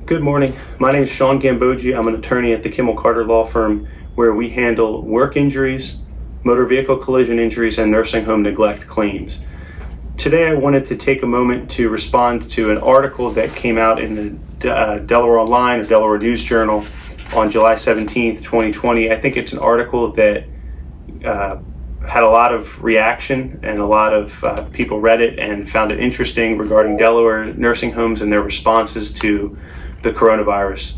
Good morning. My name is Sean Gambogi. I'm an attorney at the Kimmel law firm where we handle work injuries, motor vehicle collision injuries, and nursing home neglect claims. Today I wanted to take a moment to respond to an article that came out in the Delaware Online or Delaware News Journal on July 17th, 2020. I think it's an article that had a lot of reaction, and a lot of people read it and found it interesting regarding Delaware nursing homes and their responses to the coronavirus.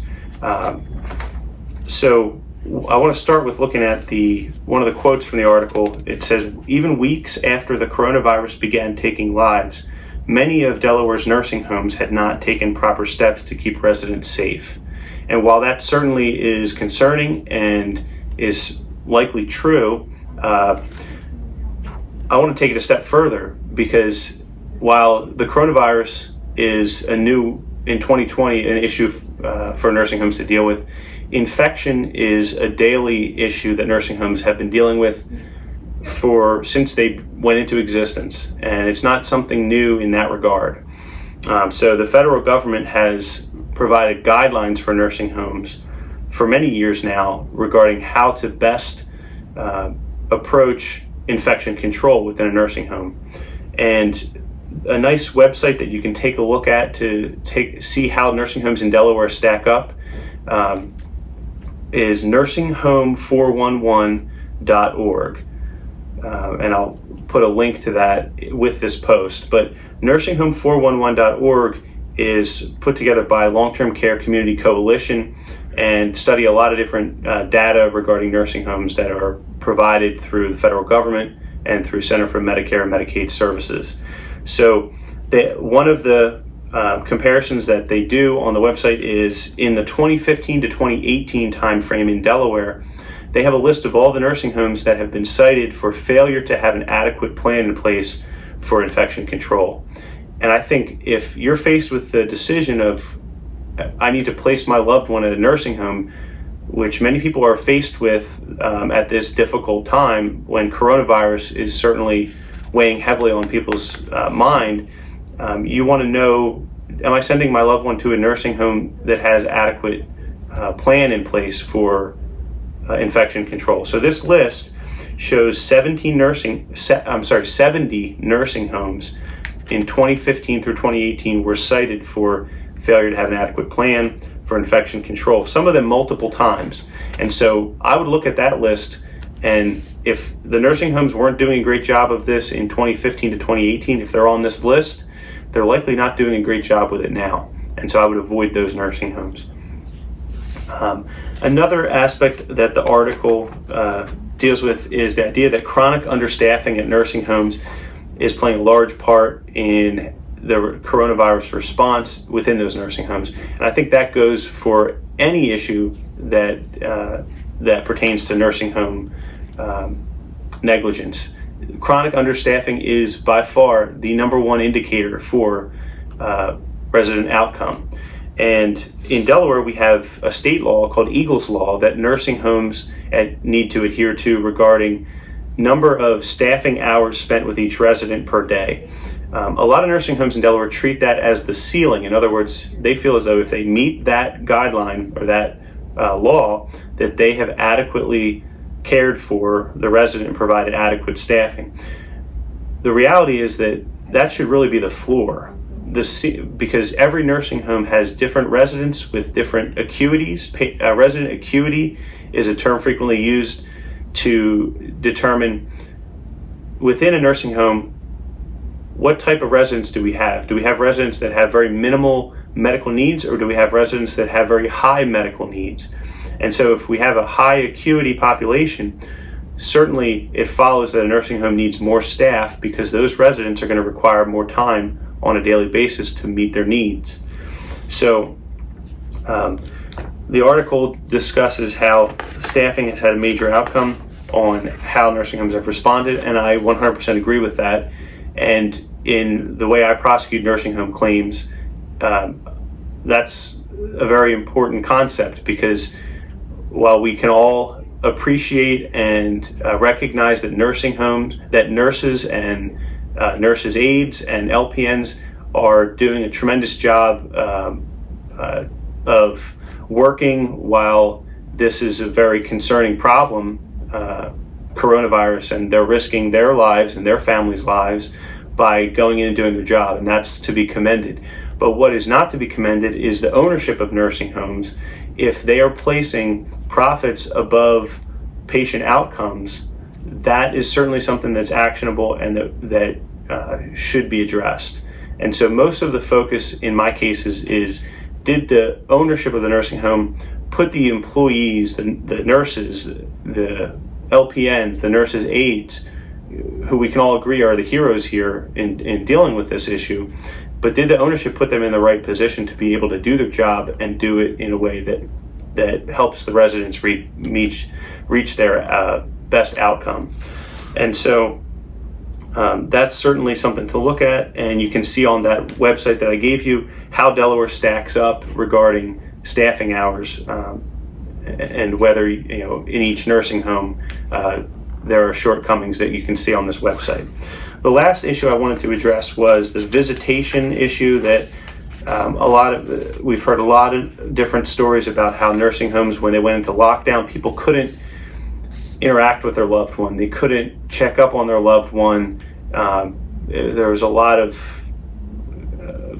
So I want to start with looking at one of the quotes from the article. It says, "Even weeks after the coronavirus began taking lives, many of Delaware's nursing homes had not taken proper steps to keep residents safe." And while that certainly is concerning and is likely true, I want to take it a step further, because while the coronavirus is in 2020 an issue for nursing homes to deal with, infection is a daily issue that nursing homes have been dealing with since they went into existence, and it's not something new in that regard. So the federal government has provided guidelines for nursing homes for many years now regarding how to best approach infection control within a nursing home. And a nice website that you can take a look at to see how nursing homes in Delaware stack up is nursingHome411.org. And I'll put a link to that with this post. But nursingHome411.org is put together by Long-Term Care Community Coalition and study a lot of different data regarding nursing homes that are provided through the federal government and through Center for Medicare and Medicaid Services. So one of the comparisons that they do on the website is in the 2015 to 2018 timeframe in Delaware, they have a list of all the nursing homes that have been cited for failure to have an adequate plan in place for infection control. And I think if you're faced with the decision of, I need to place my loved one at a nursing home, which many people are faced with at this difficult time when coronavirus is certainly weighing heavily on people's mind, you want to know, am I sending my loved one to a nursing home that has adequate plan in place for infection control? So this list shows 70 nursing homes in 2015 through 2018 were cited for failure to have an adequate plan for infection control, some of them multiple times. And so I would look at that list, and if the nursing homes weren't doing a great job of this in 2015 to 2018, if they're on this list, they're likely not doing a great job with it now. And so I would avoid those nursing homes. Another aspect that the article deals with is the idea that chronic understaffing at nursing homes is playing a large part in the coronavirus response within those nursing homes. And I think that goes for any issue that pertains to nursing home negligence. Chronic understaffing is by far the number one indicator for resident outcome. And in Delaware, we have a state law called Eagles Law that nursing homes need to adhere to regarding number of staffing hours spent with each resident per day. A lot of nursing homes in Delaware treat that as the ceiling. In other words, they feel as though if they meet that guideline or that law, that they have adequately cared for the resident and provided adequate staffing. The reality is that should really be the floor, because every nursing home has different residents with different acuities. Resident acuity is a term frequently used to determine within a nursing home what type of residents do we have. Do we have residents that have very minimal medical needs, or do we have residents that have very high medical needs? And so if we have a high acuity population, certainly it follows that a nursing home needs more staff, because those residents are going to require more time on a daily basis to meet their needs. So the article discusses how staffing has had a major outcome on how nursing homes have responded, and I 100% agree with that. And in the way I prosecute nursing home claims, that's a very important concept, because while we can all appreciate and recognize that nursing homes, that nurses and nurses aides and LPNs are doing a tremendous job of working while this is a very concerning problem, coronavirus, and they're risking their lives and their families' lives by going in and doing their job, and that's to be commended. But what is not to be commended is the ownership of nursing homes. If they are placing profits above patient outcomes, that is certainly something that's actionable and that should be addressed. And so most of the focus in my cases is, did the ownership of the nursing home put the employees, the nurses, the LPNs, the nurses' aides, who we can all agree are the heroes here in dealing with this issue, but did the ownership put them in the right position to be able to do their job and do it in a way that helps the residents reach their best outcome? And so that's certainly something to look at, and you can see on that website that I gave you how Delaware stacks up regarding staffing hours, and whether, in each nursing home there are shortcomings that you can see on this website. The last issue I wanted to address was the visitation issue that we've heard a lot of different stories about how nursing homes, when they went into lockdown, people couldn't interact with their loved one. They couldn't check up on their loved one. There was a lot of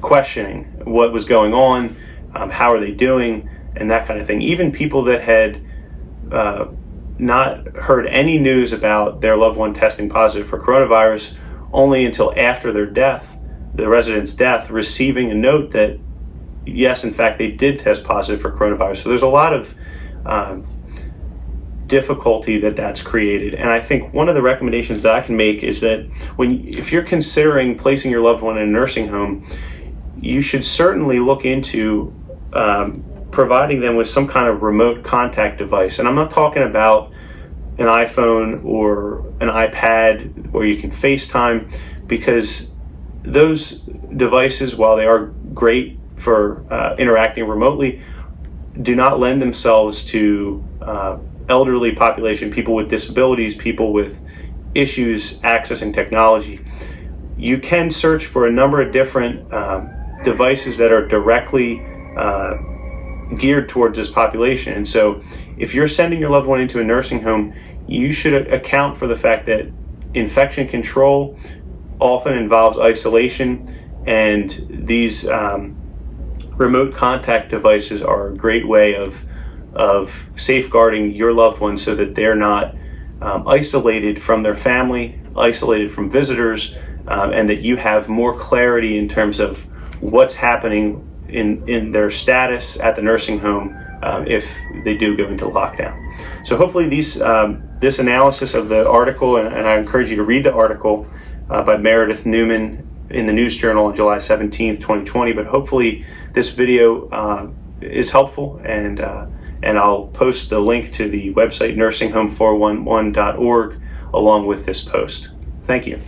questioning what was going on, how are they doing, and that kind of thing. Even people that had not heard any news about their loved one testing positive for coronavirus only until after their death, the resident's death, receiving a note that, yes, in fact, they did test positive for coronavirus. So there's a lot of difficulty that's created. And I think one of the recommendations that I can make is that if you're considering placing your loved one in a nursing home, you should certainly look into providing them with some kind of remote contact device. And I'm not talking about an iPhone or an iPad where you can FaceTime, because those devices, while they are great for interacting remotely, do not lend themselves to elderly population, people with disabilities, people with issues accessing technology. You can search for a number of different devices that are directly geared towards this population. And so if you're sending your loved one into a nursing home, you should account for the fact that infection control often involves isolation, and these remote contact devices are a great way of safeguarding your loved one so that they're not isolated from their family, isolated from visitors, and that you have more clarity in terms of what's happening in their status at the nursing home if they do go into lockdown. So hopefully this analysis of the article, and I encourage you to read the article by Meredith Newman in the News Journal on July 17th, 2020, but hopefully this video is helpful, and I'll post the link to the website nursinghome411.org along with this post. Thank you.